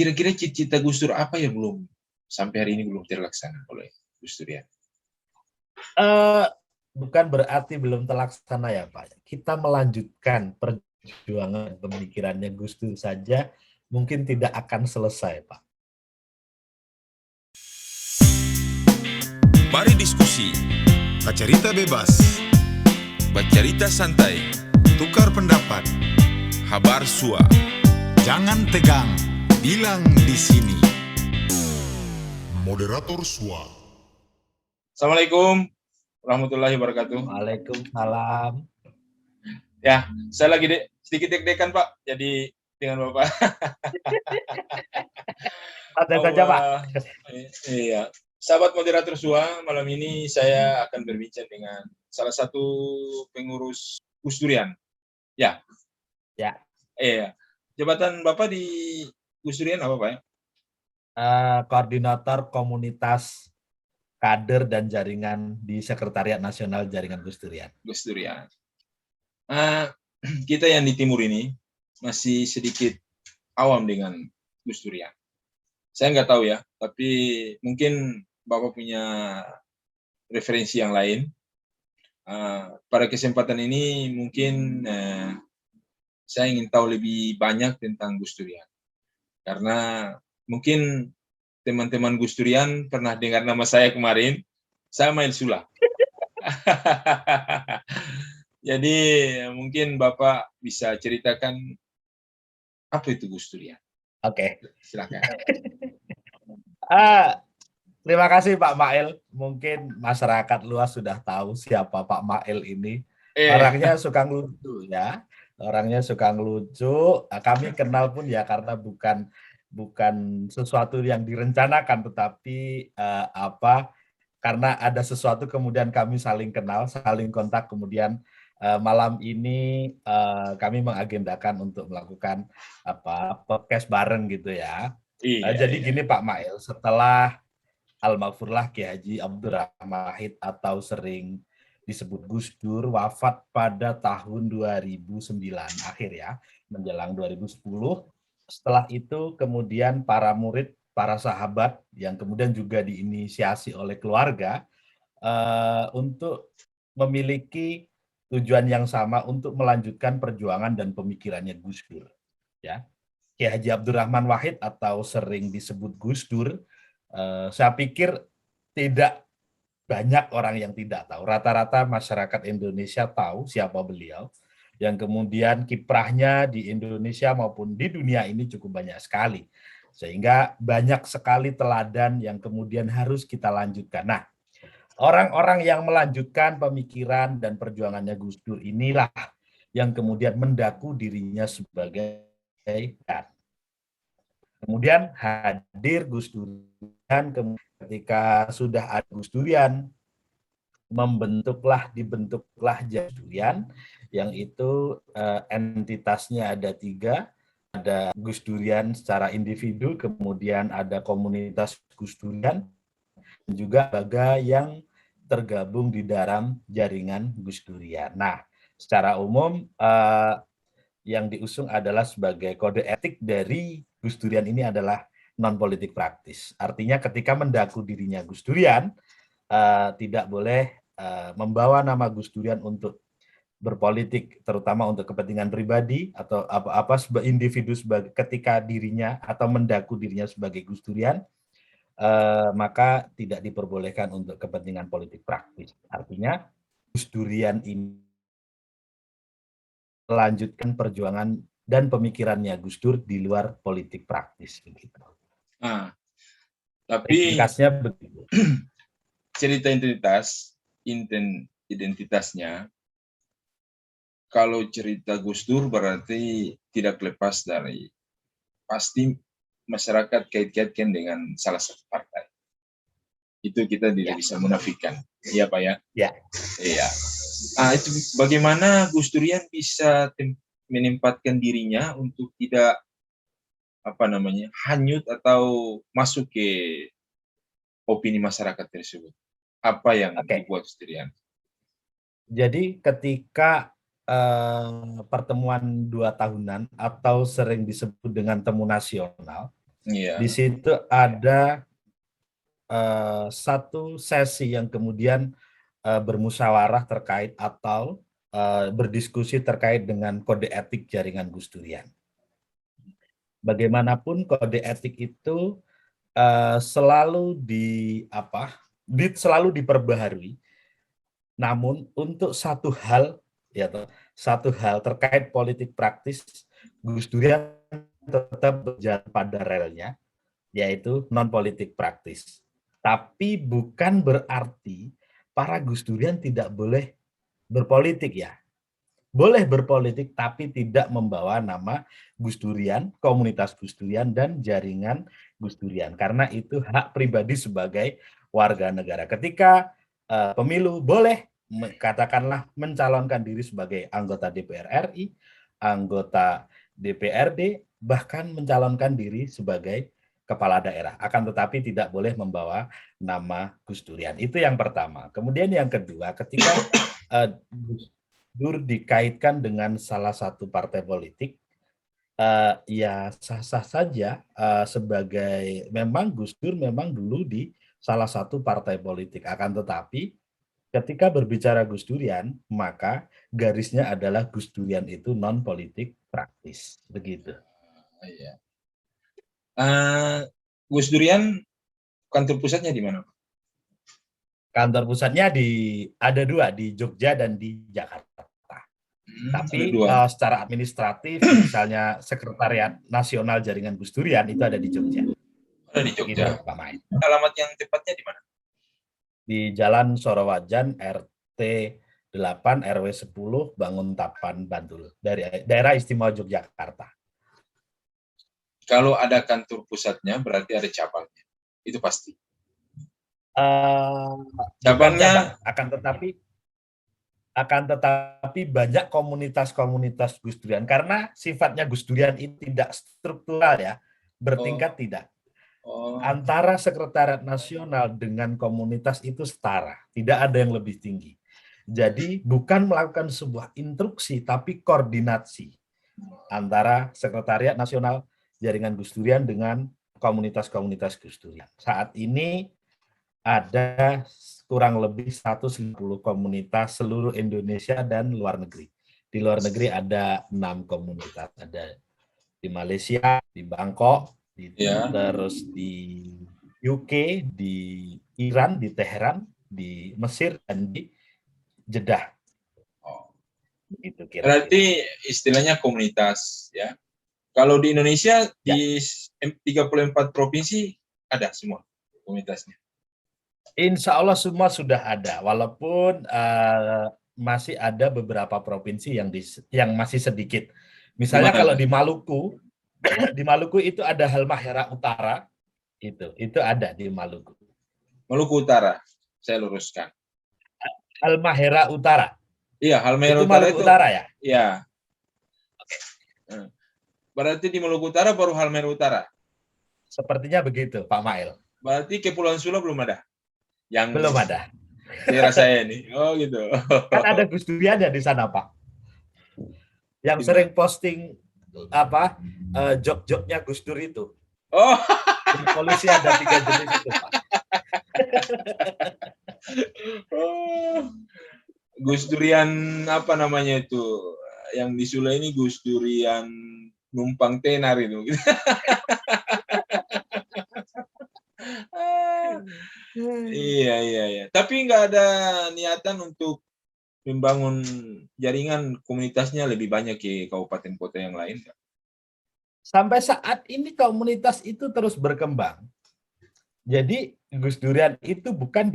kira-kira cita-cita Gus Dur apa yang belum sampai hari ini belum terlaksana oleh Gus Durian? Bukan berarti belum terlaksana ya Pak. Kita melanjutkan perjuangan pemikirannya Gus Dur saja mungkin tidak akan selesai Pak. Mari diskusi, bercerita bebas, bercerita santai, tukar pendapat, habar sua. Jangan tegang, bilang di sini. Moderator sua. Assalamualaikum warahmatullahi wabarakatuh. Waalaikumsalam. Ya, saya lagi sedikit deg-degan Pak, jadi dengan Bapak. Santai saja Pak. Iya, sahabat moderator SUA, malam ini saya akan berbincang dengan salah satu pengurus Gus Durian. Ya. Ya. Iya. Jabatan Bapak di Gus Durian apa Pak ya? Koordinator komunitas kader dan jaringan di Sekretariat Nasional Jaringan Gus Durian. Gus Durian. Kita yang di timur ini masih sedikit awam dengan Gus Durian. Saya nggak tahu ya, tapi mungkin Bapak punya referensi yang lain. Pada kesempatan ini mungkin saya ingin tahu lebih banyak tentang Gus Durian. Karena mungkin teman-teman Gus Durian pernah dengar nama saya kemarin, saya Mail Sula. Jadi mungkin Bapak bisa ceritakan apa itu Gus Durian. Oke. Silakan. Terima kasih Pak Mail. Mungkin masyarakat luas sudah tahu siapa Pak Mail ini. Orangnya suka ngelucu ya. Orangnya suka ngelucu. Kami kenal pun ya karena bukan sesuatu yang direncanakan, tetapi karena ada sesuatu kemudian kami saling kenal, saling kontak, kemudian malam ini kami mengagendakan untuk melakukan podcast bareng gitu ya. Jadi gini Pak Mail, setelah almarhumlah Kiai Haji Abdurrahman Wahid atau sering disebut Gus Dur wafat pada tahun 2009 akhir ya, menjelang 2010. Setelah itu kemudian para murid, para sahabat yang kemudian juga diinisiasi oleh keluarga untuk memiliki tujuan yang sama untuk melanjutkan perjuangan dan pemikirannya Gus Dur. Ya, Kiai Haji Abdurrahman Wahid atau sering disebut Gus Dur, saya pikir tidak banyak orang yang tidak tahu. Rata-rata masyarakat Indonesia tahu siapa beliau, yang kemudian kiprahnya di Indonesia maupun di dunia ini cukup banyak sekali. Sehingga banyak sekali teladan yang kemudian harus kita lanjutkan. Nah, orang-orang yang melanjutkan pemikiran dan perjuangannya Gus Dur inilah yang kemudian mendaku dirinya sebagai dan kemudian hadir Gus Durian. Ketika sudah ada Gus Durian, dibentuklah Gus Durian, yang itu entitasnya ada 3. Ada Gus Durian secara individu, kemudian ada komunitas Gus Durian, dan juga lembaga yang tergabung di dalam jaringan Gus Durian. Nah, secara umum yang diusung adalah sebagai kode etik dari Gus Durian ini adalah non-politik praktis. Artinya ketika mendaku dirinya Gus Durian, tidak boleh membawa nama Gus Durian untuk berpolitik, terutama untuk kepentingan pribadi atau sebagai individu ketika dirinya atau mendaku dirinya sebagai Gus Durian, maka tidak diperbolehkan untuk kepentingan politik praktis. Artinya Gus Durian ini melanjutkan perjuangan dan pemikirannya Gus Dur di luar politik praktis begitu. Tapi begitu. Cerita identitasnya, kalau cerita Gus Dur berarti tidak lepas dari pasti masyarakat kait-kaitkan dengan salah satu partai. Itu kita tidak bisa menafikan. Iya Pak ya? Ya. Iya. Itu bagaimana Gus Durian bisa menempatkan dirinya untuk tidak hanyut atau masuk ke opini masyarakat tersebut. Apa yang dibuat Gus Durian? Jadi ketika pertemuan 2 tahunan atau sering disebut dengan temu nasional, Iya. Di situ ada satu sesi yang kemudian bermusyawarah terkait atau berdiskusi terkait dengan kode etik jaringan Gus Durian. Bagaimanapun kode etik itu selalu diperbaharui. Namun untuk satu hal terkait politik praktis, Gus Durian tetap berjalan pada relnya, yaitu non politik praktis. Tapi bukan berarti para Gus Durian tidak boleh berpolitik ya. Boleh berpolitik tapi tidak membawa nama Gus Durian, komunitas Gus Durian, dan jaringan Gus Durian. Karena itu hak pribadi sebagai warga negara. Ketika pemilu boleh katakanlah mencalonkan diri sebagai anggota DPR RI, anggota DPRD, bahkan mencalonkan diri sebagai kepala daerah. Akan tetapi tidak boleh membawa nama Gus Durian. Itu yang pertama. Kemudian yang kedua, ketika Gus Dur dikaitkan dengan salah satu partai politik, ya sah-sah saja sebagai memang Gus Dur memang dulu di salah satu partai politik. Akan tetapi ketika berbicara Gus Durian, maka garisnya adalah Gus Durian itu non politik praktis, begitu. Iya. Gus Durian kantor pusatnya di mana? Kantor pusatnya ada dua, di Jogja dan di Jakarta. Tapi secara administratif, misalnya Sekretariat Nasional Jaringan Gus Durian itu ada di Jogja. Ada di Jogja. Gitu, Pak Main. Alamat yang tepatnya di mana? Di Jalan Sorowajan, RT 8 RW 10 Banguntapan, Bantul, dari daerah istimewa Yogyakarta. Kalau ada kantor pusatnya berarti ada cabangnya. Itu pasti. Cabangnya akan tetapi banyak komunitas-komunitas Gus Durian karena sifatnya Gus Durian itu tidak struktural ya, bertingkat tidak. Antara Sekretariat Nasional dengan komunitas itu setara, tidak ada yang lebih tinggi. Jadi bukan melakukan sebuah instruksi tapi koordinasi antara Sekretariat Nasional Jaringan Gus Durian dengan komunitas-komunitas Gus Durian. Saat ini ada kurang lebih 150 komunitas seluruh Indonesia dan luar negeri. Di luar negeri ada 6 komunitas, ada di Malaysia, di Bangkok, terus di UK, di Iran, di Teheran, di Mesir, dan di Jeddah. Gitu, kira-kira. Berarti istilahnya komunitas ya. Kalau di Indonesia di 34 provinsi ada semua komunitasnya. Insya Allah semua sudah ada, walaupun masih ada beberapa provinsi yang masih sedikit. Misalnya kalau di Maluku itu ada Halmahera Utara, itu ada di Maluku. Maluku Utara, saya luruskan. Halmahera Utara. Iya, Halmahera Utara Maluku Utara ya. Iya. Berarti di Maluku Utara baru Halmahera Utara. Sepertinya begitu, Pak Mail. Berarti Kepulauan Sula belum ada. Belum ada. Daerah saya ini. Oh gitu. Kan ada Gus Durian ya di sana, Pak. Yang sering posting jok-joknya Gus Dur itu. Oh. Di polisi ada 3 jenis itu, Pak. Gus Durian apa namanya itu? Yang di Sula ini Gus Durian numpang tenar itu. Iya. Tapi nggak ada niatan untuk membangun jaringan komunitasnya lebih banyak ke kabupaten kota yang lain. Sampai saat ini komunitas itu terus berkembang. Jadi Gus Durian itu bukan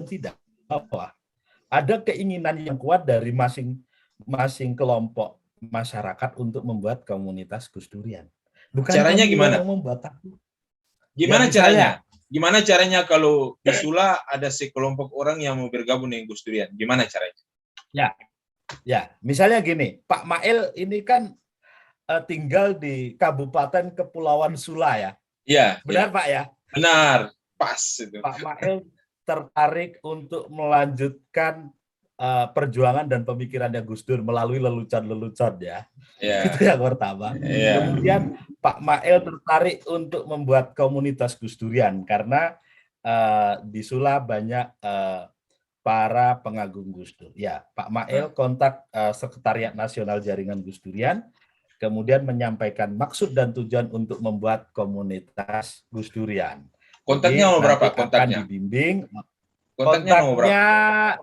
tidak apa. Ada keinginan yang kuat dari masing kelompok masyarakat untuk membuat komunitas Gus Durian. Bukan caranya gimana? Yang membuat aku. Gimana caranya? Gimana caranya kalau di Sula ada sekelompok orang yang mau bergabung dengan Gus Durian? Gimana caranya? Ya, misalnya gini, Pak Mail ini kan tinggal di Kabupaten Kepulauan Sula ya. Iya. Benar, Pak ya? Benar, pas itu. Pak Mail tertarik untuk melanjutkan perjuangan dan pemikirannya Gus Dur melalui lelucon-lelucon ya. Ya. Itu yang pertama. Ya. Kemudian Pak Mail tertarik untuk membuat komunitas Gus Durian karena di Sula banyak para pengagum Gus Dur. Ya, Pak Mail kontak Sekretariat Nasional Jaringan Gus Durian, kemudian menyampaikan maksud dan tujuan untuk membuat komunitas Gus Durian. Kontaknya nomor berapa? Kontaknya? Akan dibimbing. Kontaknya nomor berapa?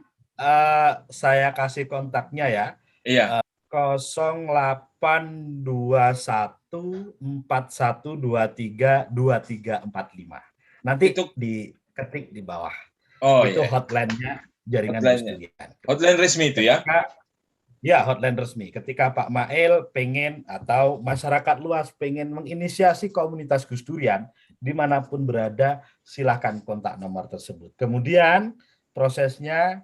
Saya kasih kontaknya ya. Iya. 082141232345. Nanti itu diketik di bawah. Oh, itu iya. hotline-nya Jaringan Gus Durian. Hotline resmi itu ya? Ya, hotline resmi. Ketika Pak Mail pengen atau masyarakat luas pengen menginisiasi komunitas Gus Durian, dimanapun berada, silahkan kontak nomor tersebut. Kemudian prosesnya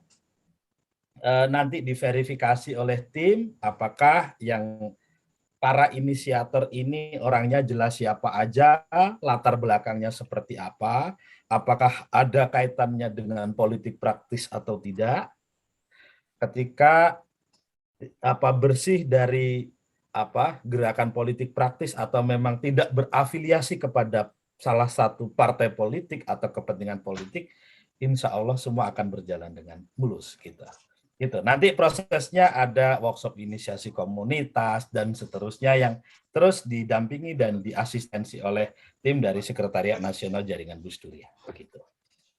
nanti diverifikasi oleh tim, apakah yang para inisiator ini orangnya jelas siapa aja, latar belakangnya seperti apa, apakah ada kaitannya dengan politik praktis atau tidak. Ketika bersih dari gerakan politik praktis atau memang tidak berafiliasi kepada salah satu partai politik atau kepentingan politik, insya Allah semua akan berjalan dengan mulus kita. Gitu. Nanti prosesnya ada workshop inisiasi komunitas dan seterusnya yang terus didampingi dan diasistensi oleh tim dari Sekretariat Nasional Jaringan Gus Durian. Begitu.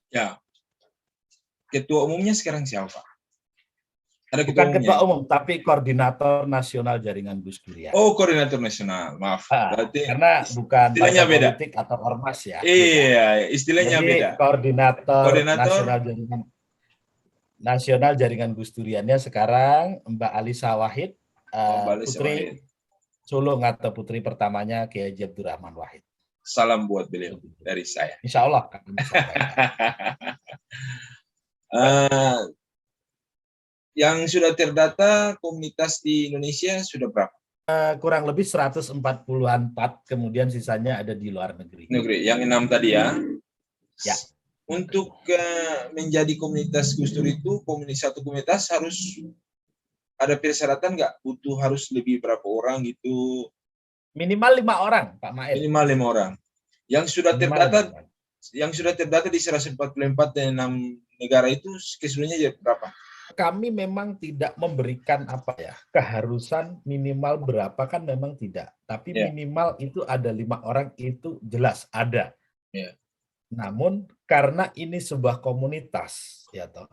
Ya. Ketua umumnya sekarang siapa? Ada Bukan ketua umum, tapi koordinator nasional Jaringan Gus Durian. Oh, koordinator nasional. Maaf. Berarti karena bukan istilahnya beda. Politik atau ormas ya. Iya, istilahnya jadi, beda. Koordinator nasional Jaringan Gus Duriannya sekarang Mbak Alisa Wahid, putri sulung atau putri pertamanya Kiai Haji Abdurrahman Wahid. Salam buat beliau dari saya. Insya Allah. Yang sudah terdata komunitas di Indonesia sudah berapa? Kurang lebih 144, kemudian sisanya ada di luar negeri. Yang 6 tadi ya? Ya. Untuk menjadi komunitas Gus Dur itu, satu komunitas harus ada persyaratan nggak? Butuh harus lebih berapa orang gitu? Minimal 5 orang, Pak Mail. Minimal 5 orang. Yang sudah terdata di 144 dan 6 negara itu keseluruhannya berapa? Kami memang tidak memberikan keharusan minimal berapa, kan memang tidak. Tapi minimal itu ada 5 orang itu jelas ada. Yeah. Namun karena ini sebuah komunitas ya toh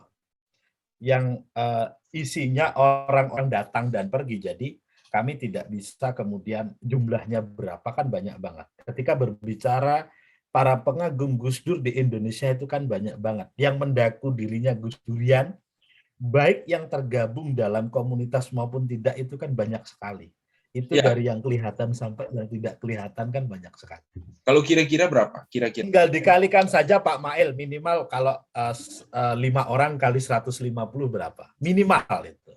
yang isinya orang-orang datang dan pergi, jadi kami tidak bisa kemudian jumlahnya berapa, kan banyak banget. Ketika berbicara para pengagum Gus Dur di Indonesia itu kan banyak banget yang mendaku dirinya Gus Durian, baik yang tergabung dalam komunitas maupun tidak, itu kan banyak sekali. Itu dari yang kelihatan sampai yang tidak kelihatan kan banyak sekali. Kalau kira-kira berapa? Kira-kira. Tinggal dikalikan saja Pak Mail, minimal kalau 5 orang kali 150 berapa? Minimal itu.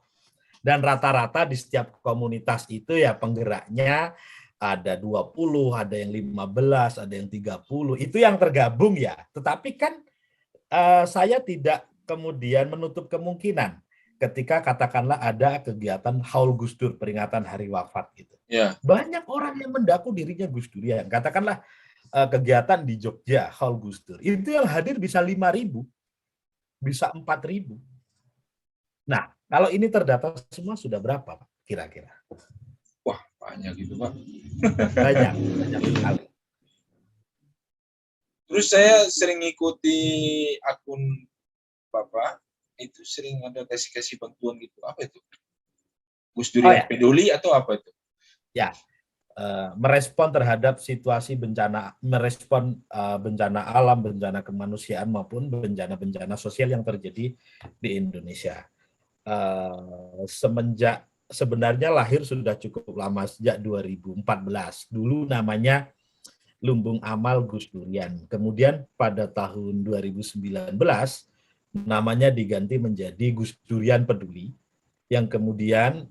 Dan rata-rata di setiap komunitas itu ya penggeraknya ada 20, ada yang 15, ada yang 30. Itu yang tergabung ya. Tetapi kan saya tidak kemudian menutup kemungkinan ketika katakanlah ada kegiatan Haul Gus Dur, peringatan hari wafat gitu. Yeah. Banyak orang yang mendaku dirinya Gus Durian. Katakanlah kegiatan di Jogja Haul Gus Dur. Itu yang hadir bisa 5.000, bisa 4.000. Nah, kalau ini terdata semua sudah berapa, Pak? Kira-kira? Wah, banyak gitu, Pak. Banyak sekali. Terus saya sering ngikuti akun Bapak, itu sering ada kasih bantuan gitu. Apa itu? Gus Durian peduli atau apa itu? Ya, merespon terhadap situasi bencana, merespon bencana alam, bencana kemanusiaan maupun bencana-bencana sosial yang terjadi di Indonesia. Sebenarnya lahir sudah cukup lama, sejak 2014. Dulu namanya Lumbung Amal Gus Durian. Kemudian pada tahun 2019 namanya diganti menjadi Gus Durian Peduli, yang kemudian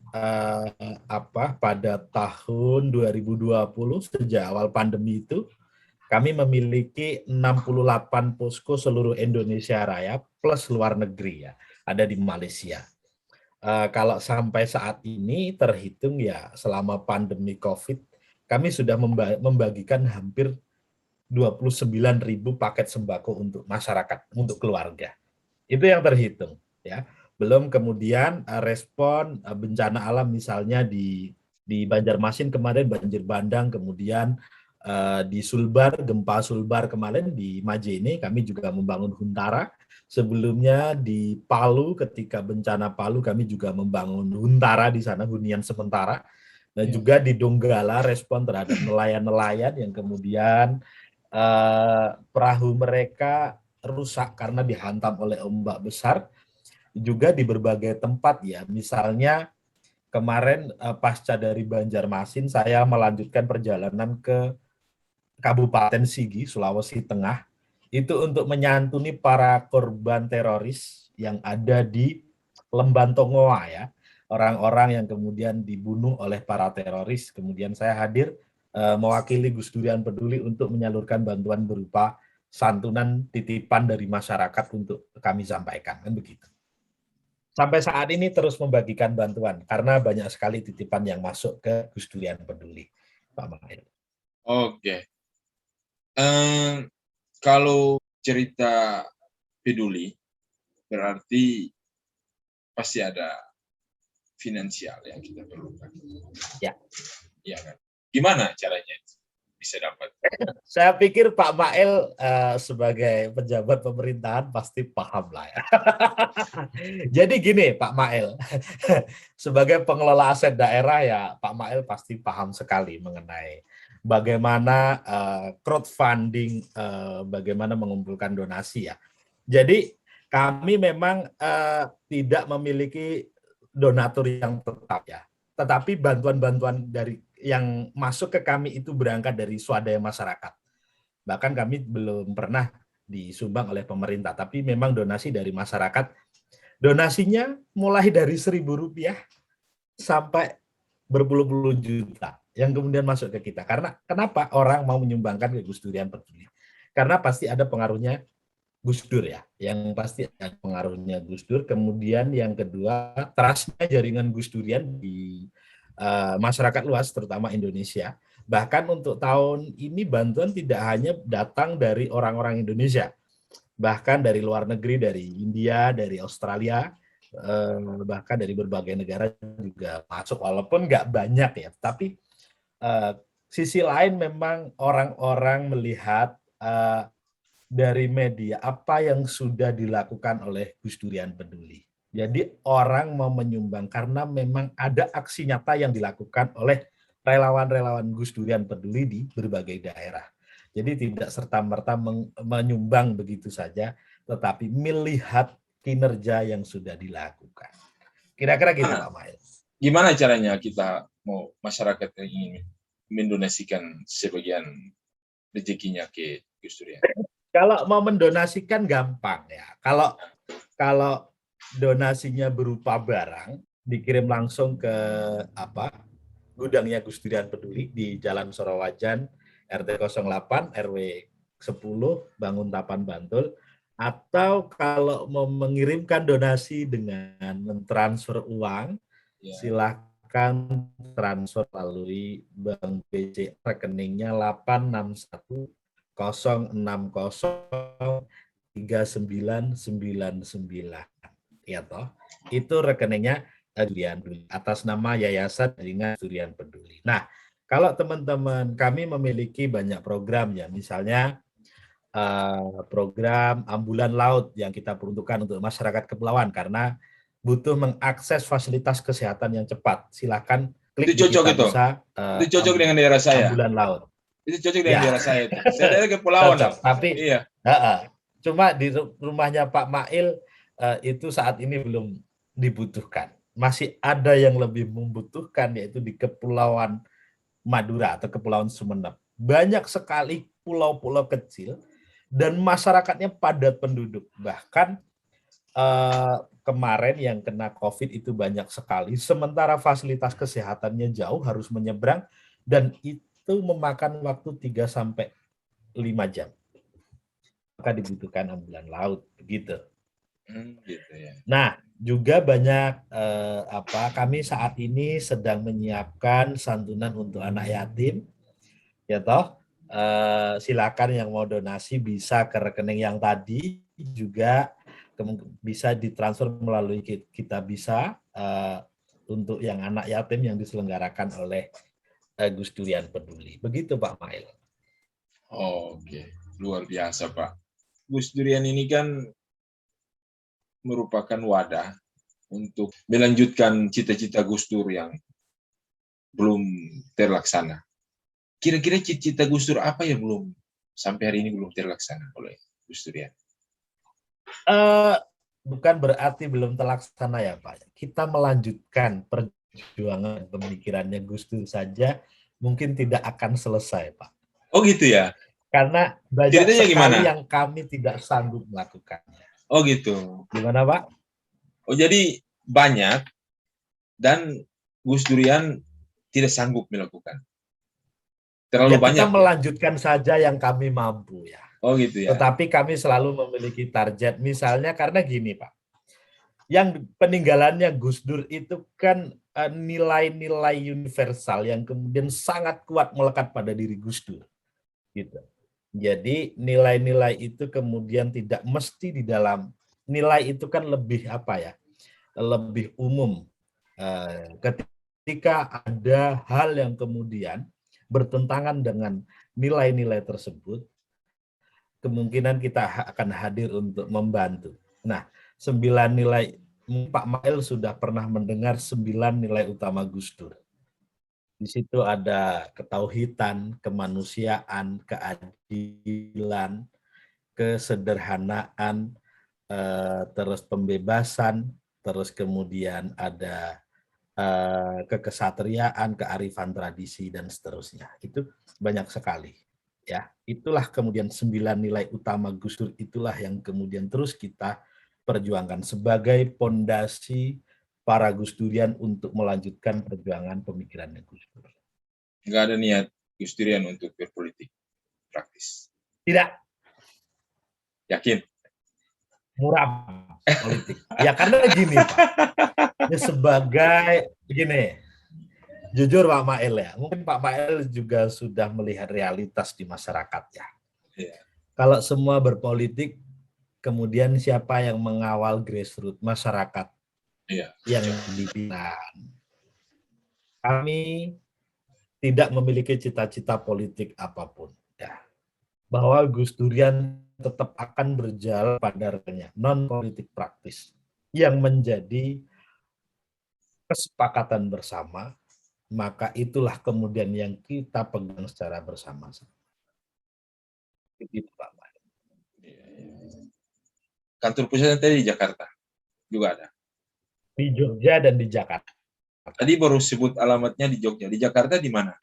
pada tahun 2020 sejak awal pandemi itu kami memiliki 68 posko seluruh Indonesia Raya plus luar negeri ya, ada di Malaysia. Kalau sampai saat ini terhitung ya selama pandemi COVID, kami sudah membagikan hampir 29.000 paket sembako untuk masyarakat, untuk keluarga. Itu yang terhitung, ya. Belum kemudian respon bencana alam, misalnya di Banjarmasin kemarin banjir bandang, kemudian di Sulbar, gempa Sulbar kemarin di Majene, kami juga membangun huntara. Sebelumnya di Palu, ketika bencana Palu, kami juga membangun huntara di sana, hunian sementara. Dan juga di Donggala, respon terhadap nelayan-nelayan yang kemudian perahu mereka rusak karena dihantam oleh ombak besar. Juga di berbagai tempat, ya, misalnya kemarin pasca dari Banjarmasin, saya melanjutkan perjalanan ke Kabupaten Sigi, Sulawesi Tengah, itu untuk menyantuni para korban teroris yang ada di Lembantongoa, ya, orang-orang yang kemudian dibunuh oleh para teroris. Kemudian saya hadir mewakili Gus Durian Peduli untuk menyalurkan bantuan berupa santunan titipan dari masyarakat untuk kami sampaikan, kan begitu. Sampai saat ini terus membagikan bantuan karena banyak sekali titipan yang masuk ke Gus Durian Peduli, Pak Mail. Oke. Kalau cerita peduli, berarti pasti ada finansial yang kita perlukan. Ya. Iya kan? Gimana caranya bisa dapat? Saya pikir Pak Mail sebagai pejabat pemerintahan pasti paham lah, ya. Jadi gini Pak Mail, sebagai pengelola aset daerah, ya, Pak Mail pasti paham sekali mengenai bagaimana crowdfunding, bagaimana mengumpulkan donasi, ya. Jadi kami memang tidak memiliki donatur yang tetap, ya. Tetapi bantuan-bantuan dari yang masuk ke kami itu berangkat dari swadaya masyarakat. Bahkan kami belum pernah disumbang oleh pemerintah, tapi memang donasi dari masyarakat. Donasinya mulai dari Rp1.000 sampai berpuluh-puluh juta yang kemudian masuk ke kita. Karena kenapa orang mau menyumbangkan ke Gus Durian Peduli? Karena pasti ada pengaruhnya Gus Dur, ya, yang pasti ada pengaruhnya Gus Dur. Kemudian yang kedua, trustnya jaringan Gus Durian di masyarakat luas, terutama Indonesia. Bahkan untuk tahun ini bantuan tidak hanya datang dari orang-orang Indonesia, bahkan dari luar negeri, dari India, dari Australia, bahkan dari berbagai negara juga masuk, walaupun nggak banyak, ya. Tapi sisi lain memang orang-orang melihat dari media apa yang sudah dilakukan oleh Gus Durian Peduli. Jadi orang mau menyumbang karena memang ada aksi nyata yang dilakukan oleh relawan-relawan Gus Durian Peduli di berbagai daerah. Jadi tidak serta-merta menyumbang begitu saja, tetapi melihat kinerja yang sudah dilakukan. Kira-kira gitu, Pak Mail. Gimana caranya kita mau masyarakat yang ingin mendonasikan sebagian rezekinya ke Gus Durian? Kalau mau mendonasikan gampang, ya. Kalau donasinya berupa barang, dikirim langsung ke gudangnya Gus Durian Peduli di Jalan Sorowajan, RT 08, RW 10, Banguntapan, Bantul. Atau kalau mau mengirimkan donasi dengan mentransfer uang, silakan transfer melalui Bank BCA, rekeningnya 86106039999, ya toh. Itu rekeningnya Durian Peduli atas nama Yayasan Jaringan Durian Peduli. Nah, kalau teman-teman kami memiliki banyak program, ya, misalnya program ambulan laut yang kita peruntukkan untuk masyarakat kepulauan karena butuh mengakses fasilitas kesehatan yang cepat. Silakan klik itu cocok di Kitabisa, itu cocok dengan daerah saya. Ambulan laut. Itu cocok dengan daerah saya itu. Saya daerah kepulauan. Tapi iya. Cuma di rumahnya Pak Mail itu saat ini belum dibutuhkan. Masih ada yang lebih membutuhkan, yaitu di Kepulauan Madura atau Kepulauan Sumeneb. Banyak sekali pulau-pulau kecil dan masyarakatnya padat penduduk. Bahkan kemarin yang kena COVID itu banyak sekali, sementara fasilitas kesehatannya jauh, harus menyeberang, dan itu memakan waktu 3-5 jam. Maka dibutuhkan ambulan laut, begitu. Gitu, ya. Nah, juga banyak kami saat ini sedang menyiapkan santunan untuk anak yatim, ya toh. Silakan yang mau donasi bisa ke rekening yang tadi, juga bisa ditransfer melalui kita bisa untuk yang anak yatim yang diselenggarakan oleh Gus Durian Peduli. Begitu Pak Mail. Oke, luar biasa Pak. Gus Durian ini kan merupakan wadah untuk melanjutkan cita-cita Gus Dur yang belum terlaksana. Kira-kira cita-cita Gus Dur apa yang belum sampai hari ini belum terlaksana oleh Gus Durian? Bukan berarti belum terlaksana ya Pak. Kita melanjutkan perjuangan pemikirannya Gus Dur saja mungkin tidak akan selesai Pak. Oh gitu ya? Karena banyak ceritanya sekali gimana? yang kami tidak sanggup melakukannya. Oh gitu. Gimana Pak? Oh jadi banyak dan Gus Durian tidak sanggup melakukan. Terlalu Ya, banyak. kita melanjutkan saja yang kami mampu ya. Oh gitu ya. Tetapi kami selalu memiliki target. Misalnya karena gini Pak, yang peninggalannya Gus Dur itu kan nilai-nilai universal yang kemudian sangat kuat melekat pada diri Gus Dur. Gitu. Jadi nilai-nilai itu kemudian tidak mesti di dalam, nilai itu kan lebih apa ya, lebih umum. Ketika ada hal yang kemudian bertentangan dengan nilai-nilai tersebut, kemungkinan kita akan hadir untuk membantu. Nah, 9 nilai, Pak Mail sudah pernah mendengar 9 nilai utama Gus Dur. Di situ ada ketauhidan, kemanusiaan, keadilan, kesederhanaan, terus pembebasan, terus kemudian ada kekesatriaan, kearifan tradisi, dan seterusnya. Itu banyak sekali. Ya, itulah kemudian 9 nilai utama Gus Dur, itulah yang kemudian terus kita perjuangkan sebagai pondasi para Gus Durian untuk melanjutkan perjuangan pemikirannya Gus Dur. Nggak ada niat Gus Durian untuk berpolitik praktis? Tidak. Yakin? Muram politik. Ya karena gini Pak, ya sebagai begini, jujur Pak Mail ya, mungkin Pak Mail juga sudah melihat realitas di masyarakat ya. Iya. Kalau semua berpolitik, kemudian siapa yang mengawal grassroots masyarakat yang dipilih? Kami tidak memiliki cita-cita politik apapun ya. Bahwa Gus Durian tetap akan berjalan pada rekannya non politik praktis yang menjadi kesepakatan bersama, maka itulah kemudian yang kita pegang secara bersama-sama. Begitu Pak. Kantor pusatnya tadi di Jakarta juga ada. Di Jogja dan di Jakarta. Tadi baru sebut alamatnya di Jogja. Di Jakarta di mana?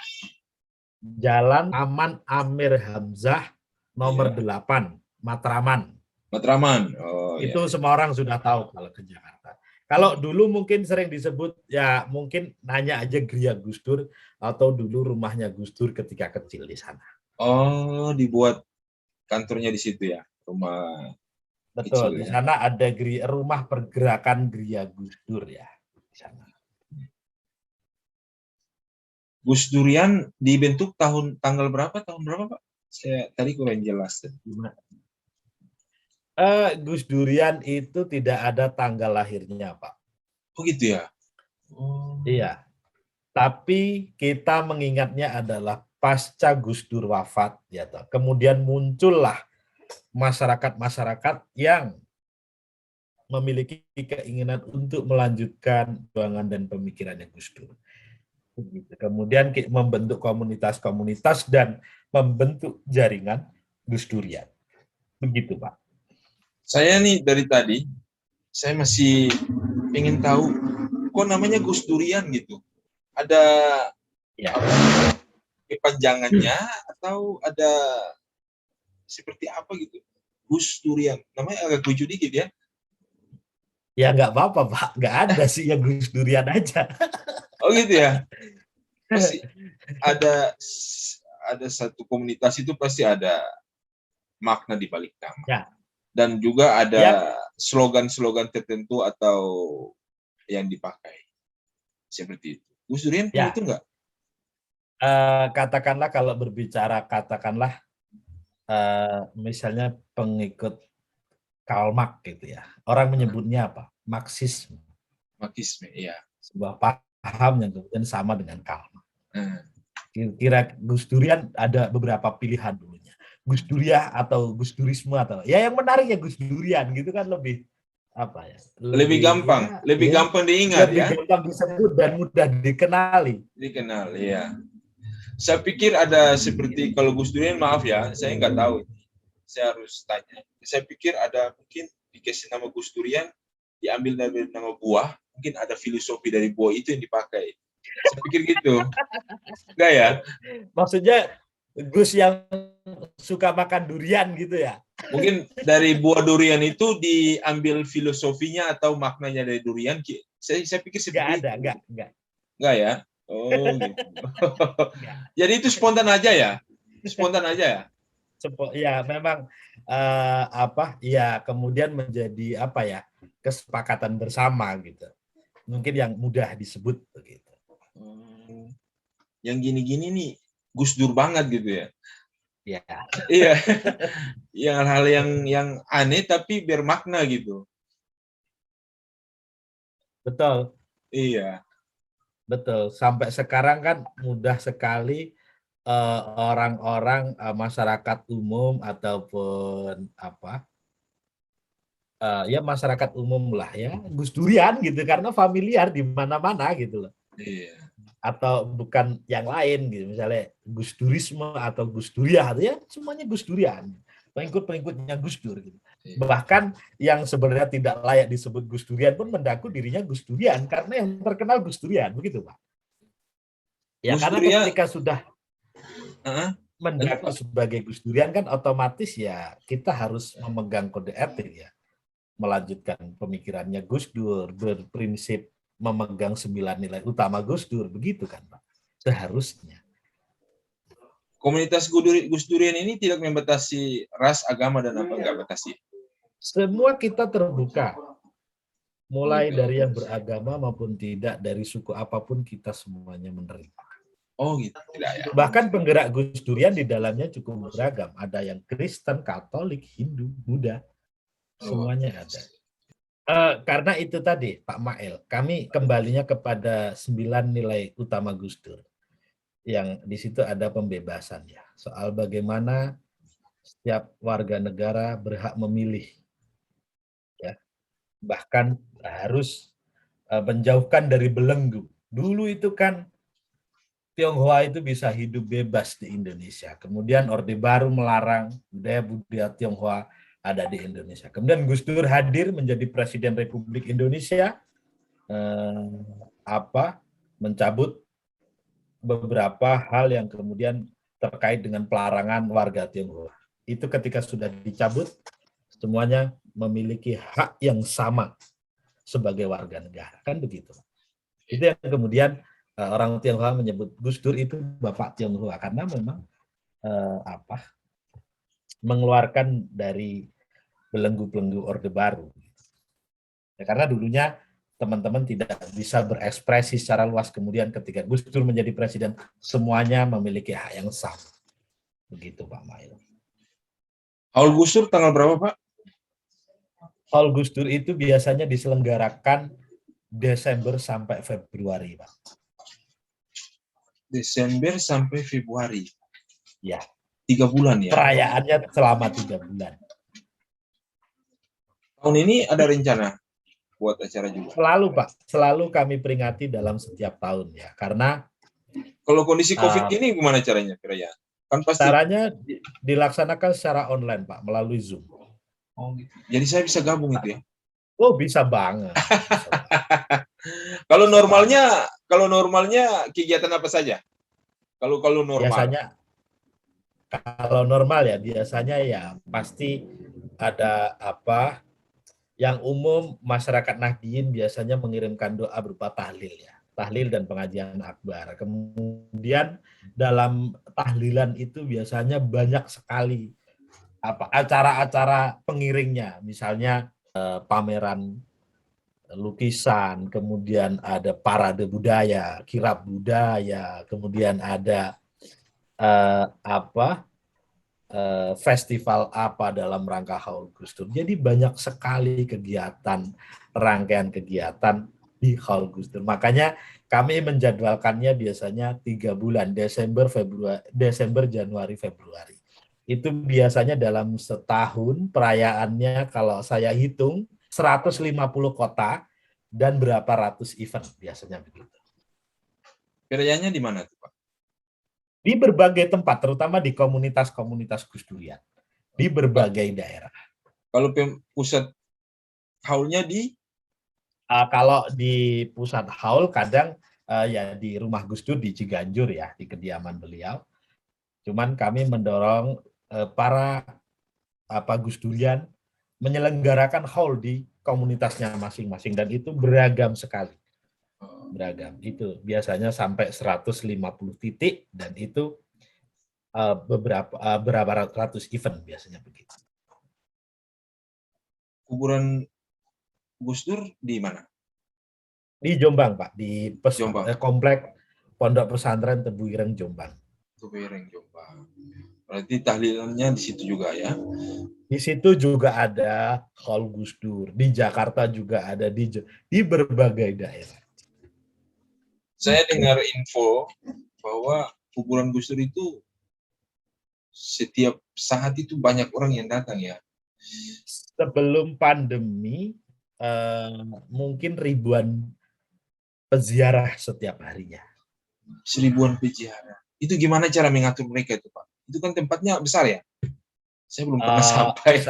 Jalan Aman Amir Hamzah nomor 8, Matraman. Matraman. Oh, itu semua orang sudah tahu kalau ke Jakarta. Kalau dulu mungkin sering disebut, ya mungkin nanya aja Gria Gus Dur, atau dulu rumahnya Gus Dur ketika kecil di sana. Oh, dibuat kantornya di situ ya, rumah. Betul, di sana ada rumah pergerakan Gria Gus Dur ya. Di sana. Gus Durian dibentuk tanggal berapa, Pak? Saya tadi kurang jelas. Gus Durian itu tidak ada tanggal lahirnya, Pak. Oh gitu ya? Oh. Iya. Tapi kita mengingatnya adalah pasca Gus Dur wafat, ya toh. Kemudian muncullah masyarakat-masyarakat yang memiliki keinginan untuk melanjutkan perjuangan dan pemikirannya Gus Dur. Kemudian membentuk komunitas-komunitas dan membentuk jaringan Gus Durian. Begitu, Pak. Saya nih dari tadi, saya masih ingin tahu, kok namanya Gus Durian gitu? Ada kepanjangannya atau ada seperti apa gitu? Gus Durian, namanya agak lucu dikit ya? Ya nggak apa-apa Pak, nggak ada sih ya Gus Durian aja. Oh gitu ya? Pasti ada satu komunitas itu pasti ada makna di balik nama. Ya, Dan juga ada Ya. slogan-slogan tertentu atau yang dipakai. Seperti itu. Gus Durian punya Ya. itu enggak? Katakanlah kalau berbicara misalnya pengikut Karl Marx gitu ya. Orang menyebutnya apa? Marxisme. Marxisme, iya. Sebuah paham yang kemudian sama dengan Karl Marx. Hmm. Kira Gus Durian ada beberapa pilihan dulunya. Gus Durian atau Gus Durisme atau ya yang menarik ya Gus Durian gitu kan lebih apa ya? Lebih gampang, lebih gampang diingat lebih ya. gampang disebut dan mudah dikenali. Dikenal, ya. Saya pikir ada seperti kalau Gus Durian, maaf ya, saya nggak tahu. Saya harus tanya. Saya pikir ada mungkin dikasih nama Gus Durian, diambil dari nama buah, mungkin ada filosofi dari buah itu yang dipakai. Saya pikir gitu. Enggak ya? Maksudnya Gus yang suka makan durian gitu ya? Mungkin dari buah durian itu diambil filosofinya atau maknanya dari durian. Saya pikir seperti itu. Enggak ya? Oh gitu. Jadi itu spontan aja ya? Spontan aja ya? Ya memang ya kemudian menjadi apa ya kesepakatan bersama gitu. Mungkin yang mudah disebut begitu. Yang gini-gini nih Gus Dur banget gitu ya? Ya. Iya. Yang hal yang aneh tapi bermakna gitu. Betul. Iya. Betul. Sampai sekarang kan mudah sekali orang-orang masyarakat umum ataupun ya masyarakat umum lah ya Gus Durian gitu karena familiar di mana-mana gitu loh. Iya. Atau bukan yang lain gitu misalnya Gus Durisme atau Gus Durian ya semuanya Gus Durian. Pengikut-pengikutnya Gus Dur gitu. Bahkan yang sebenarnya tidak layak disebut Gus Durian pun mengaku dirinya Gus Durian karena yang terkenal Gus Durian begitu Pak. Ya Gus karena Durian, ketika sudah mengaku sebagai Gus Durian kan otomatis ya kita harus memegang kode etik ya. Melanjutkan pemikirannya Gus Dur berprinsip memegang 9 nilai utama Gus Dur begitu kan Pak. Seharusnya. Komunitas Gus Durian ini tidak membatasi ras, agama, dan apa enggak batasi? Semua kita terbuka. Mulai dari yang beragama maupun tidak, dari suku apapun kita semuanya menerima. Oh gitu. Tidak, ya. Bahkan penggerak Gus Durian di dalamnya cukup beragam. Ada yang Kristen, Katolik, Hindu, Buddha. Semuanya ada. Karena itu tadi Pak Mael, kami kembalinya kepada 9 nilai utama Gus Dur. Yang di situ ada pembebasan ya, soal bagaimana setiap warga negara berhak memilih, ya, bahkan harus menjauhkan dari belenggu. Dulu itu kan Tionghoa itu bisa hidup bebas di Indonesia, kemudian Orde Baru melarang budaya Tionghoa ada di Indonesia. Kemudian Gus Dur hadir menjadi Presiden Republik Indonesia, mencabut beberapa hal yang kemudian terkait dengan pelarangan warga Tionghoa. Itu ketika sudah dicabut, semuanya memiliki hak yang sama sebagai warga negara. Kan begitu. Itu yang kemudian orang Tionghoa menyebut Gus Dur itu Bapak Tionghoa. Karena memang mengeluarkan dari belenggu-belenggu Orde Baru. Ya, karena dulunya teman-teman tidak bisa berekspresi secara luas, kemudian ketika Gus Dur menjadi presiden semuanya memiliki hak yang sama. Begitu Pak Mail. Haul Gus Dur tanggal berapa Pak? Haul Gus Dur itu biasanya diselenggarakan Desember sampai Februari Pak. Desember sampai Februari. Ya. 3 bulan ya? Perayaannya selama 3 bulan. Tahun ini ada rencana buat acara juga? Selalu Pak, selalu kami peringati dalam setiap tahun ya, karena kalau kondisi COVID ini gimana caranya perayaan? Kan pasti caranya dilaksanakan secara online Pak, melalui Zoom. Oh gitu. Jadi saya bisa gabung itu ya? Oh bisa banget. Kalau normalnya kegiatan apa saja? Kalau normal? Biasanya kalau normal ya biasanya ya pasti ada yang umum masyarakat Nahdien biasanya mengirimkan doa berupa tahlil ya. Tahlil dan pengajian akbar. Kemudian dalam tahlilan itu biasanya banyak sekali acara-acara pengiringnya, misalnya pameran lukisan, kemudian ada parade budaya, kirab budaya, kemudian ada festival apa dalam rangka Haul Gus Dur. Jadi banyak sekali kegiatan, rangkaian kegiatan di Haul Gus Dur. Makanya kami menjadwalkannya biasanya 3 bulan, Desember, Januari, Februari. Itu biasanya dalam setahun perayaannya kalau saya hitung 150 kota dan berapa ratus event biasanya begitu. Perayaannya di mana tuh, Pak? Di berbagai tempat, terutama di komunitas-komunitas Gus Durian, di berbagai daerah. Kalau pusat haulnya di? Kalau di pusat haul kadang ya di rumah Gus Dur di Ciganjur ya, di kediaman beliau. Cuman kami mendorong para Gus Durian menyelenggarakan haul di komunitasnya masing-masing dan itu beragam sekali. Beragam. Itu biasanya sampai 150 titik dan itu berapa ratus event biasanya begitu. Kuburan Gus Dur di mana? Di Jombang, Pak, di Jombang. komplek Pondok Pesantren Tebu Ireng Jombang. Tebu Ireng Jombang. Berarti tahlilannya di situ juga ya? Di situ juga ada Haul Gus Dur. Di Jakarta juga ada di berbagai daerah. Saya dengar info bahwa kuburan Gus Dur itu setiap saat itu banyak orang yang datang ya. Sebelum pandemi mungkin ribuan peziarah setiap harinya. 1000-an peziarah. Itu gimana cara mengatur mereka itu, Pak? Itu kan tempatnya besar ya? Saya belum pernah sampai.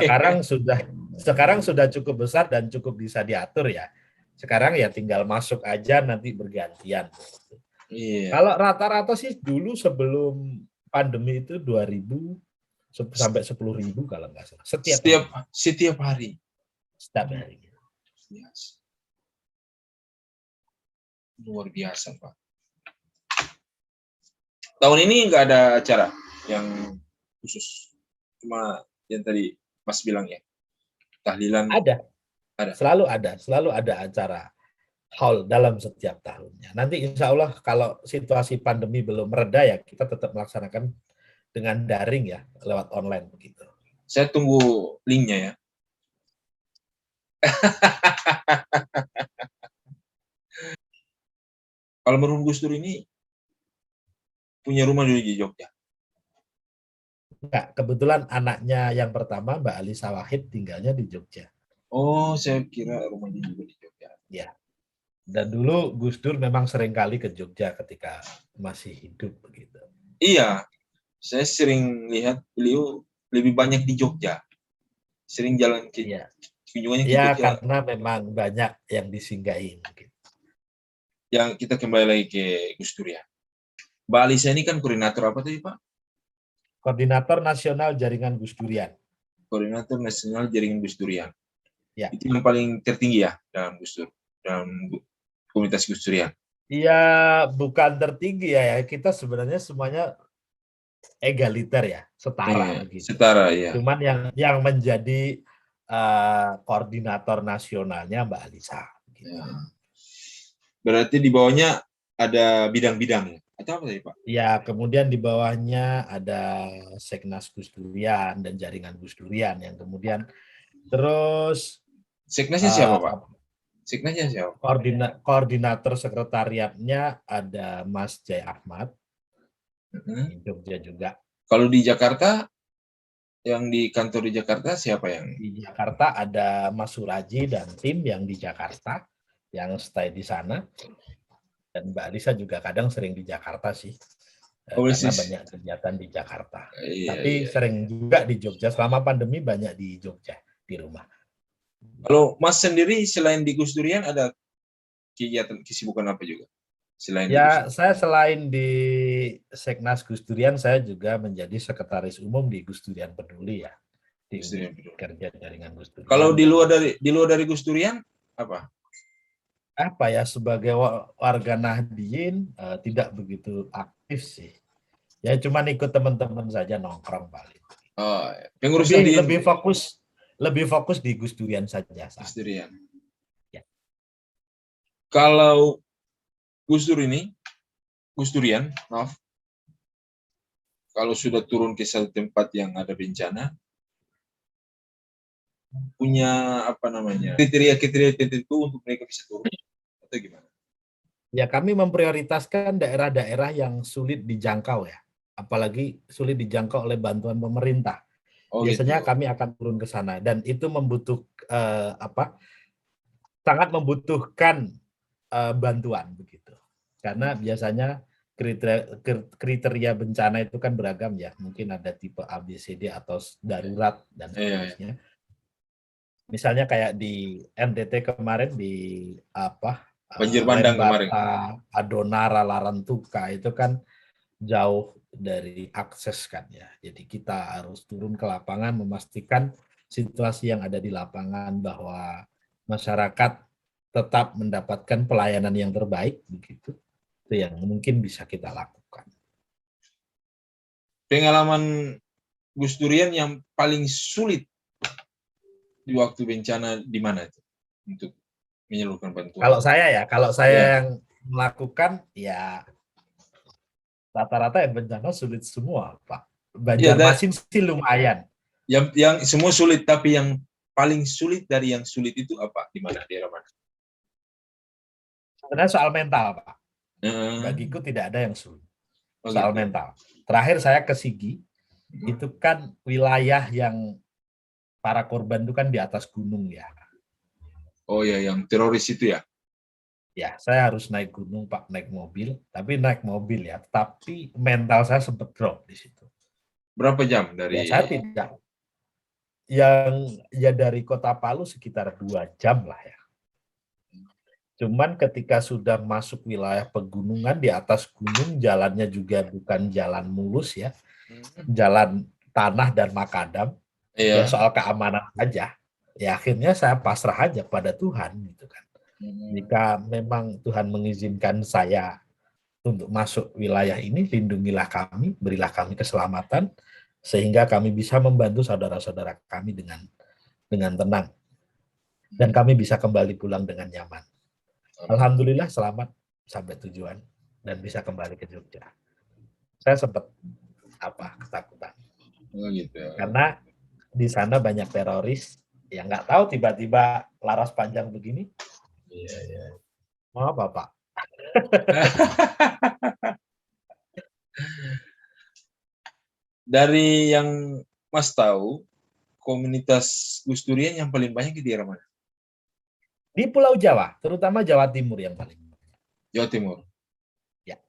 Sekarang sudah cukup besar dan cukup bisa diatur ya. Sekarang ya tinggal masuk aja nanti bergantian. Iya. Kalau rata-rata sih dulu sebelum pandemi itu 2.000 sampai 10.000 kalau nggak salah. Setiap hari. Setiap hari. Yes. Luar biasa, Pak. Tahun ini nggak ada acara yang khusus. Cuma yang tadi Mas bilang ya. Tahlilan. Ada. Selalu ada acara haul dalam setiap tahunnya. Nanti insya Allah kalau situasi pandemi belum mereda ya kita tetap melaksanakan dengan daring ya, lewat online begitu. Saya tunggu linknya ya. Kalau almarhum Gus Dur ini punya rumah dulu di Jogja. Enggak, kebetulan anaknya yang pertama Mbak Alisa Wahid tinggalnya di Jogja. Oh, saya kira rumahnya juga di Jogja. Ya. Dan dulu Gus Dur memang sering kali ke Jogja ketika masih hidup begitu. Iya, saya sering lihat beliau lebih banyak di Jogja. Sering jalan ke kunjungannya ke Jogja. Karena memang banyak yang disinggahin. Gitu. Yang kita kembali lagi ke Gus Dur ya. Mbak Alisa ini kan koordinator apa tadi, Pak? Koordinator Nasional Jaringan Gus Durian. Koordinator Nasional Jaringan Gus Durian. Ya. Itu yang paling tertinggi ya dalam Gus Dur, dalam komunitas Gus Durian. Iya, bukan tertinggi ya. Kita sebenarnya semuanya egaliter ya, setara begitu. Setara ya. Cuman yang menjadi koordinator nasionalnya Mbak Alisa. Gitu. Ya. Berarti di bawahnya ada bidang-bidang atau apa tadi, Pak? Ya, kemudian di bawahnya ada Seknas Gus Durian dan Jaringan Gus Durian yang kemudian terus Seknasnya siapa, Pak? Seknasnya siapa? Koordinator sekretariatnya ada Mas Jai Ahmad. Di Jogja juga. Kalau di Jakarta, yang di kantor di Jakarta siapa yang? Di Jakarta ada Mas Suraji dan tim yang di Jakarta, yang stay di sana. Dan Mbak Alisa juga kadang sering di Jakarta sih. Karena banyak kegiatan di Jakarta. Tapi sering juga di Jogja. Selama pandemi banyak di Jogja, di rumah. Kalau Mas sendiri selain di Gus Durian ada kegiatan kesibukan apa juga? Saya selain di Seknas Gus Durian, saya juga menjadi sekretaris umum di Gus Durian Peduli ya. Di kerja jaringan Gus Durian. Kalau di luar dari Gus Durian apa? Apa ya, sebagai warga Nahdien tidak begitu aktif sih. Ya cuman ikut teman-teman saja nongkrong paling. Oh, pengurus Nahdien. Lebih fokus di Gus Durian saja. Gus Durian. Ya. Kalau Gus Durian, maaf, kalau sudah turun ke satu tempat yang ada bencana, punya kriteria tertentu untuk mereka bisa turun atau gimana? Ya, kami memprioritaskan daerah-daerah yang sulit dijangkau ya, apalagi sulit dijangkau oleh bantuan pemerintah. Oh, Biasanya gitu. kami akan turun ke sana dan itu sangat membutuhkan bantuan begitu. Karena biasanya kriteria bencana itu kan beragam ya, mungkin ada tipe A, B, C, D atau darurat dan seterusnya. Misalnya kayak di NTT kemarin di Banjir bandang kemarin. Adonara, Larantuka itu kan jauh dari akses kan ya. Jadi kita harus turun ke lapangan memastikan situasi yang ada di lapangan bahwa masyarakat tetap mendapatkan pelayanan yang terbaik begitu. Itu yang mungkin bisa kita lakukan. Pengalaman Gus Durian yang paling sulit di waktu bencana di mana itu untuk menyalurkan bantuan? Kalau saya yang melakukan ya rata-rata yang bencana sulit semua, Pak. Banjarmasin sih lumayan. Yang semua sulit, tapi yang paling sulit dari yang sulit itu apa? Di mana? Daerah mana? Sebenarnya soal mental, Pak. Bagiku tidak ada yang sulit. Soal gitu. mental. Terakhir saya ke Sigi, itu kan wilayah yang para korban itu kan di atas gunung ya. Oh ya, yang teroris itu ya? Ya, saya harus naik gunung, Pak, naik mobil. Tapi naik mobil ya, tapi mental saya sempat drop di situ. Berapa jam dari? Ya, saya tidak. Ya dari Kota Palu sekitar 2 jam lah ya. Cuman ketika sudah masuk wilayah pegunungan, di atas gunung jalannya juga bukan jalan mulus ya. Jalan tanah dan makadam. Ya soal keamanan aja. Ya akhirnya saya pasrah aja pada Tuhan gitu kan. Jika memang Tuhan mengizinkan saya untuk masuk wilayah ini, lindungilah kami, berilah kami keselamatan sehingga kami bisa membantu saudara-saudara kami dengan tenang dan kami bisa kembali pulang dengan nyaman. Alhamdulillah selamat sampai tujuan dan bisa kembali ke Jogja. Saya sempat ketakutan. Oh, gitu. Karena di sana banyak teroris yang nggak tahu tiba-tiba laras panjang begini. Iya. Mau apa, Pak? Dari yang Mas tahu, komunitas Gus Durian yang paling banyak di daerah mana? Di Pulau Jawa, terutama Jawa Timur yang paling banyak. Jawa Timur. Ya.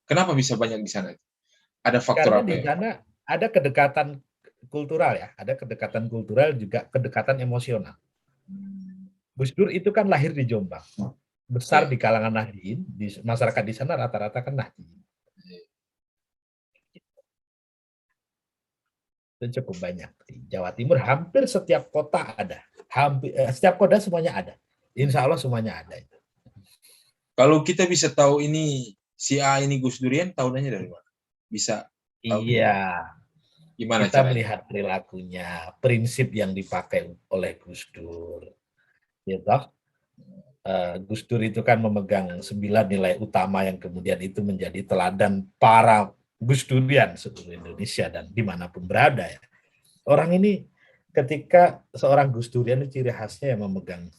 Kenapa bisa banyak di sana? Ada faktor Karena apa? Di sana ada kedekatan kultural ya, ada kedekatan kultural juga kedekatan emosional. Gus Dur itu kan lahir di Jombang, besar di kalangan Nahdien, di masyarakat di sana rata-rata kan Nahdien. Itu cukup banyak di Jawa Timur, hampir setiap kota ada, setiap kota semuanya ada, Insya Allah semuanya ada. Kalau kita bisa tahu ini si A ini Gus Durian, tahunannya dari mana? Bisa? Iya. Gimana kita caranya? Melihat perilakunya, prinsip yang dipakai oleh Gus Dur. Gitu. Gus Dur itu kan memegang 9 nilai utama yang kemudian itu menjadi teladan para Gus Durian seluruh Indonesia dan dimanapun berada ya. Orang ini ketika seorang Gus Durian itu ciri khasnya yang memegang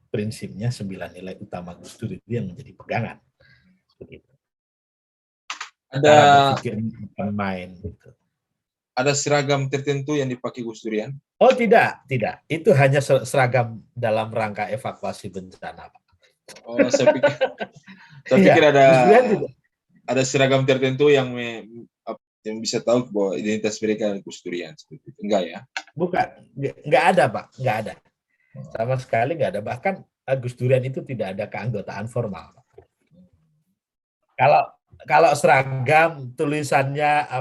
prinsipnya 9 nilai utama Gus Dur itu yang menjadi pegangan. Begitu. Cara berpikirnya bukan main gitu. Ada seragam tertentu yang dipakai Gus Durian? Oh tidak. Itu hanya seragam dalam rangka evakuasi bencana. Oh, saya pikir ada seragam tertentu yang bisa tahu bahwa identitas mereka Gus Durian. Enggak ya? Bukan, enggak ada Pak, enggak ada. Sama sekali enggak ada. Bahkan Gus Durian itu tidak ada keanggotaan formal. Kalau seragam tulisannya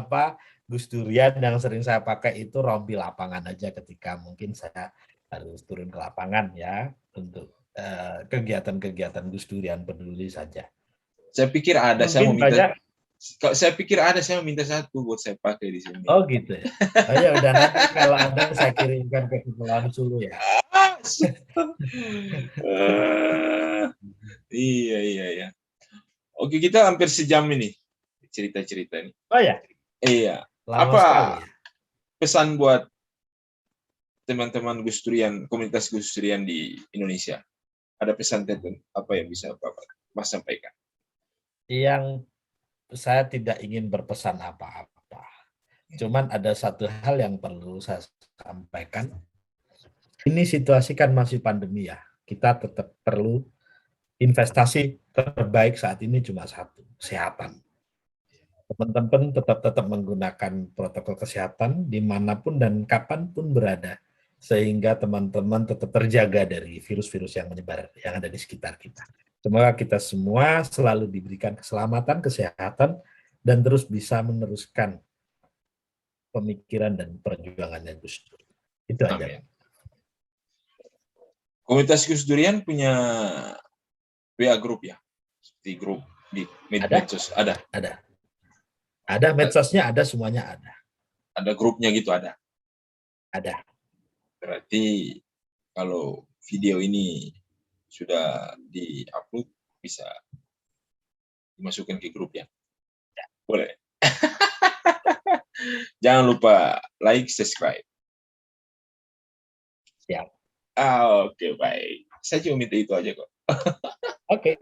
Gus Durian yang sering saya pakai itu rompi lapangan aja ketika mungkin saya harus turun ke lapangan ya untuk kegiatan-kegiatan Gus Durian peduli saja. Saya pikir ada, saya mau minta Kalau saya pikir ada, saya minta satu buat saya pakai di sini. Oh gitu ya. Oh ya udah, nanti kalau ada saya kirimkan ke Kepulauan Sulu ya. Iya. Oke, kita hampir sejam ini cerita-cerita ini. Oh ya, Iya. lama Apa sekali ya. pesan buat teman-teman Gus Durian, komunitas Gus Durian di Indonesia? Ada pesan tertentu apa yang bisa Bapak Mas sampaikan? Yang saya tidak ingin berpesan apa-apa. Cuman ada satu hal yang perlu saya sampaikan. Ini situasi kan masih pandemi ya. Kita tetap perlu investasi terbaik saat ini cuma satu, kesehatan. Teman-teman tetap menggunakan protokol kesehatan dimanapun dan kapanpun berada, sehingga teman-teman tetap terjaga dari virus-virus yang menyebar yang ada di sekitar kita. Semoga kita semua selalu diberikan keselamatan, kesehatan, dan terus bisa meneruskan pemikiran dan perjuangannya Gus Dur. Itu aja. Amin. Komunitas Gus Durian punya WA grup ya? Seperti grup di medsos ada? Ada medsosnya, ada semuanya ada. Ada grupnya gitu ada? Ada. Berarti kalau video ini sudah di-upload bisa dimasukkan ke grup ya? Boleh. Jangan lupa like, subscribe. Siap. Oke, baik. Saya cuma minta itu aja kok. Oke.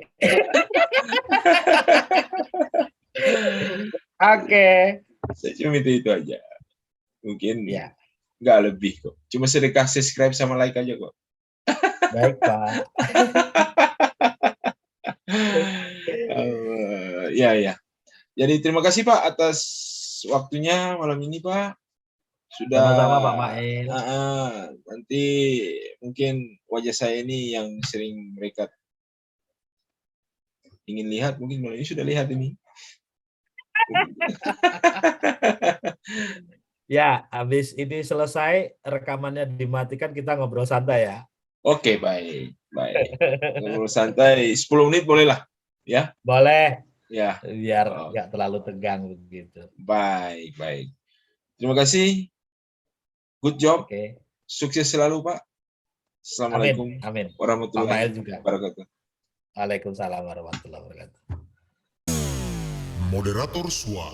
Oke. Saya cuma minta itu aja. Mungkin Ya. nggak lebih kok. Cuma sedekah subscribe sama like aja kok. Baik, Pak. Ya. Jadi terima kasih Pak atas waktunya malam ini Pak. Sudah. Sama-sama Pak Mail. Nanti mungkin wajah saya ini yang sering mereka ingin lihat, mungkin malam ini sudah lihat ini. Ya, habis ini selesai rekamannya dimatikan, kita ngobrol santai ya. Oke, baik. Ngobrol santai 10 menit boleh lah, ya? Boleh. Ya. Biar nggak terlalu tegang begitu. Baik. Terima kasih. Good job. Oke. Sukses selalu, Pak. Assalamualaikum Amin. warahmatullahi juga. wabarakatuh. Waalaikumsalam warahmatullahi wabarakatuh. Moderator SWA